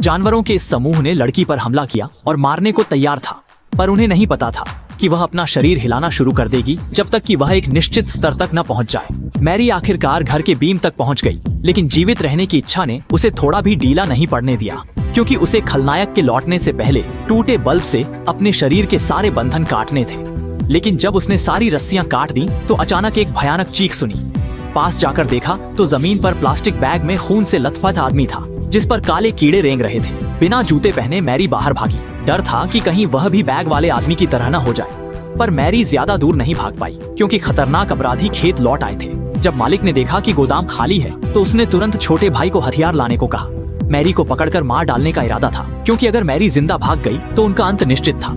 जानवरों के इस समूह ने लड़की पर हमला किया और मारने को तैयार था, पर उन्हें नहीं पता था कि वह अपना शरीर हिलाना शुरू कर देगी जब तक कि वह एक निश्चित स्तर तक न पहुंच जाए। मैरी आखिरकार घर के बीम तक पहुंच गई, लेकिन जीवित रहने की इच्छा ने उसे थोड़ा भी ढीला नहीं पड़ने दिया, क्योंकि उसे खलनायक के लौटने से पहले टूटे बल्ब से अपने शरीर के सारे बंधन काटने थे। लेकिन जब उसने सारी रस्सियां काट दी तो अचानक एक भयानक चीख सुनी। पास जाकर देखा तो जमीन पर प्लास्टिक बैग में खून से लथपथ आदमी था, जिस पर काले कीड़े रेंग रहे थे। बिना जूते पहने मैरी बाहर भागी। डर था कि कहीं वह भी बैग वाले आदमी की तरह न हो जाए, पर मैरी ज्यादा दूर नहीं भाग पाई, क्योंकि खतरनाक अपराधी खेत लौट आए थे। जब मालिक ने देखा कि गोदाम खाली है तो उसने तुरंत छोटे भाई को हथियार लाने को कहा। मैरी को पकड़कर मार डालने का इरादा था, क्योंकि अगर मैरी जिंदा भाग गई तो उनका अंत निश्चित था।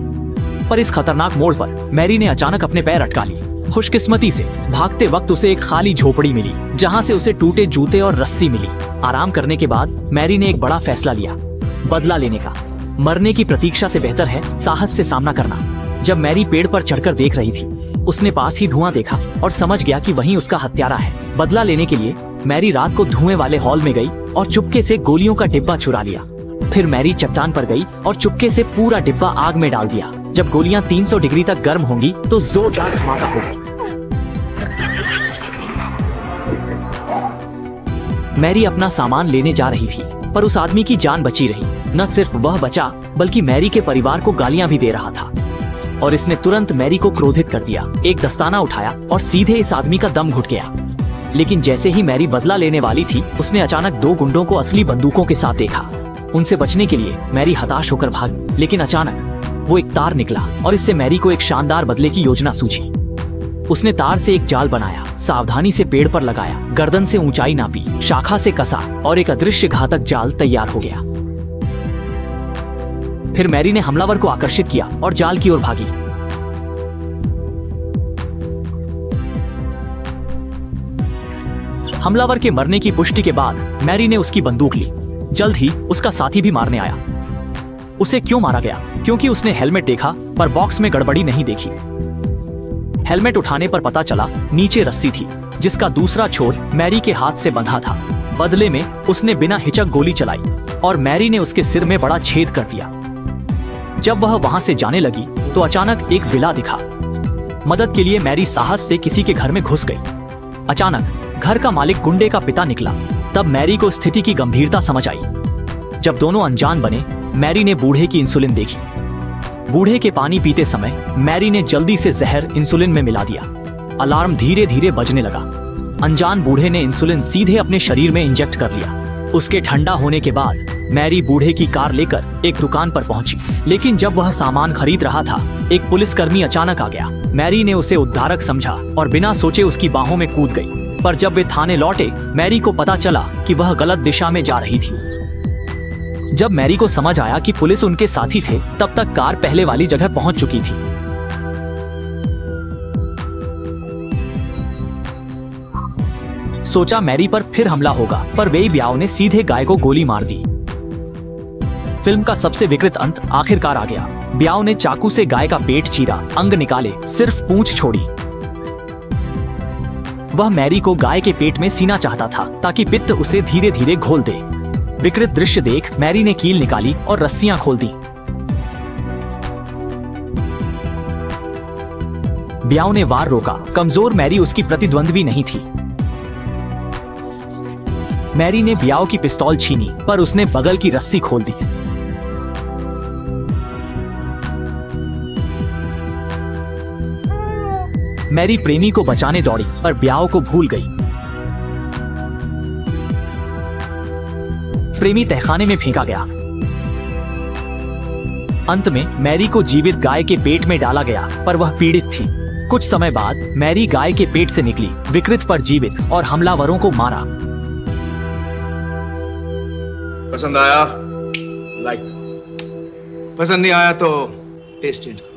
पर इस खतरनाक मोड़ पर मैरी ने अचानक अपने पैर अटका लिए। खुशकिस्मती से भागते वक्त उसे एक खाली झोपड़ी मिली, जहाँ से उसे टूटे जूते और रस्सी मिली। आराम करने के बाद मैरी ने एक बड़ा फैसला लिया, बदला लेने का। मरने की प्रतीक्षा से बेहतर है साहस से सामना करना। जब मैरी पेड़ पर चढ़कर देख रही थी, उसने पास ही धुआं देखा और समझ गया कि वहीं उसका हत्यारा है। बदला लेने के लिए मैरी रात को धुएं वाले हॉल में गई और चुपके से गोलियों का डिब्बा चुरा लिया। फिर मैरी चट्टान पर गई और चुपके से पूरा डिब्बा आग में डाल दिया। जब गोलियां 300 डिग्री तक गर्म होंगी तो जोरदार धमाका होगा। मैरी अपना सामान लेने जा रही थी, पर उस आदमी की जान बची रही। न सिर्फ वह बचा, बल्कि मैरी के परिवार को गालियां भी दे रहा था, और इसने तुरंत मैरी को क्रोधित कर दिया। एक दस्ताना उठाया और सीधे इस आदमी का दम घुट गया। लेकिन जैसे ही मैरी बदला लेने वाली थी, उसने अचानक 2 गुंडों को असली बंदूकों के साथ देखा। उनसे बचने के लिए मैरी हताश होकर भागी, लेकिन अचानक वो एक तार निकला और इससे मैरी को एक शानदार बदले की योजना सूझी। उसने तार से एक जाल बनाया, सावधानी से पेड़ पर लगाया, गर्दन से ऊंचाई नापी, शाखा से कसा और एक अदृश्य घातक जाल तैयार हो गया। फिर मैरी ने हमलावर को आकर्षित किया और जाल की ओर भागी। हमलावर के मरने की पुष्टि के बाद मैरी ने उसकी बंदूक ली। जल्द ही उसका साथी भी मारने आया। उसे क्यों मारा गया? क्योंकि उसने हेलमेट देखा पर बॉक्स में गड़बड़ी नहीं देखी। हेलमेट उठाने पर पता चला नीचे रस्सी थी, जिसका दूसरा छोर मैरी के हाथ से बंधा था। बदले में उसने बिना हिचक गोली चलाई और मैरी ने उसके सिर में बड़ा छेद कर दिया। जब वह वहां से जाने लगी तो अचानक एक विला दिखा। मदद के लिए मैरी साहस से किसी के घर में घुस गई। अचानक घर का मालिक गुंडे का पिता निकला। तब मैरी को स्थिति की गंभीरता समझ आई। जब दोनों अनजान बने, मैरी ने बूढ़े की इंसुलिन देखी। बूढ़े के पानी पीते समय मैरी ने जल्दी से जहर इंसुलिन में मिला दिया। अलार्म धीरे धीरे बजने लगा। अनजान बूढ़े ने इंसुलिन सीधे अपने शरीर में इंजेक्ट कर लिया। उसके ठंडा होने के बाद मैरी बूढ़े की कार लेकर एक दुकान पर पहुंची। लेकिन जब वह सामान खरीद रहा था, एक पुलिसकर्मी अचानक आ गया। मैरी ने उसे उद्धारक समझा और बिना सोचे उसकी बाहों में कूद गई। पर जब वे थाने लौटे, मैरी को पता चला कि वह गलत दिशा में जा रही थी। जब मैरी को समझ आया कि पुलिस उनके साथी थे, तब तक कार पहले वाली जगह पहुंच चुकी थी। सोचा मैरी पर फिर हमला होगा, पर वेई ब्याओ ने सीधे गाय को गोली मार दी। फिल्म का सबसे विकृत अंत आखिरकार आ गया। ब्याओ ने चाकू से गाय का पेट चीरा, अंग निकाले, सिर्फ पूंछ छोड़ी। वह मैरी को गाय के पेट में सीना चाहता था, ताकि पित्त उसे धीरे धीरे घोल दे। विकृत दृश्य देख मैरी ने कील निकाली और रस्सियां खोल दी। ब्याओ ने वार रोका। कमजोर मैरी उसकी प्रतिद्वंद्वी नहीं थी। मैरी ने ब्याओ की पिस्तौल छीनी, पर उसने बगल की रस्सी खोल दी। मैरी प्रेमी को बचाने दौड़ी, पर ब्याओ को भूल गई। प्रेमी तहखाने में फेंका गया। अंत में मैरी को जीवित गाय के पेट में डाला गया, पर वह पीड़ित थी। कुछ समय बाद मैरी गाय के पेट से निकली, विकृत पर जीवित, और हमलावरों को मारा। पसंद आया? लाइक। पसंद नहीं आया तो टेस्ट चेंज कर।